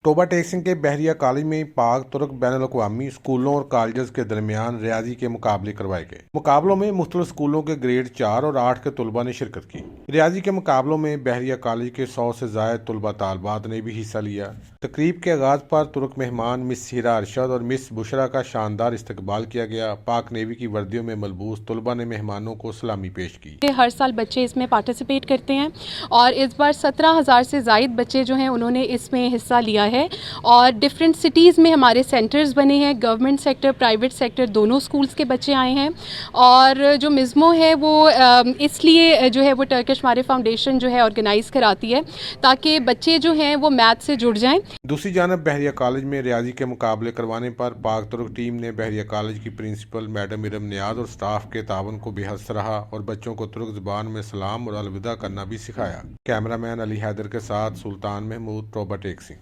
Toba take Singh के बहरिया college में पाक तुर्क बैनुल-अक़वामी स्कूलों और कॉलेज के दरमियान रियाजी के मुकाबले करवाए गए। मुकाबलों में मुख्तलिफ स्कूलों के ग्रेड 4 और 8 के तलबा ने शिरकत की। रियाजी के मुकाबलों में बहरिया कॉलेज के 100 से ज़ायद तलबा तालबात ने भी हिस्सा लिया। तकरीब के आगाज़ पर तुर्क मेहमान मिस हीरा अरशद और मिस बुशरा का शानदार इस्तकबाल किया गया। पाक नेवी की वर्दियों में मलबूस तलबा ने मेहमानों को सलामी पेश की। हर साल बच्चे इसमें पार्टिसिपेट करते हैं और इस बार 17,000 से ज़ायद बच्चे जो हैं उन्होंने इसमें हिस्सा लिया है और डिफरेंट सिटीज़ में हमारे सेंटर्स बने हैं। गवर्नमेंट सेक्टर, प्राइवेट सेक्टर दोनों स्कूल्स के बच्चे आए हैं और जो मिज़मो है वो इसलिए जो है वो टर्किश मारे फाउंडेशन जो है ऑर्गेनाइज़ कराती है ताकि बच्चे जो हैं वो मैथ से जुड़ जाएं। दूसरी जानब बहरिया कॉलेज में रियाजी के मुकाबले करवाने पर पाक तुर्क टीम ने बहरिया कॉलेज की प्रिंसिपल मैडम इरम नियाज और स्टाफ के तावन को बेहद सराहा और बच्चों को तुर्क ज़बान में सलाम और अलविदा करना भी सिखाया। कैमरामैन अली हैदर के साथ सुल्तान महमूद, टोबा टेक सिंह।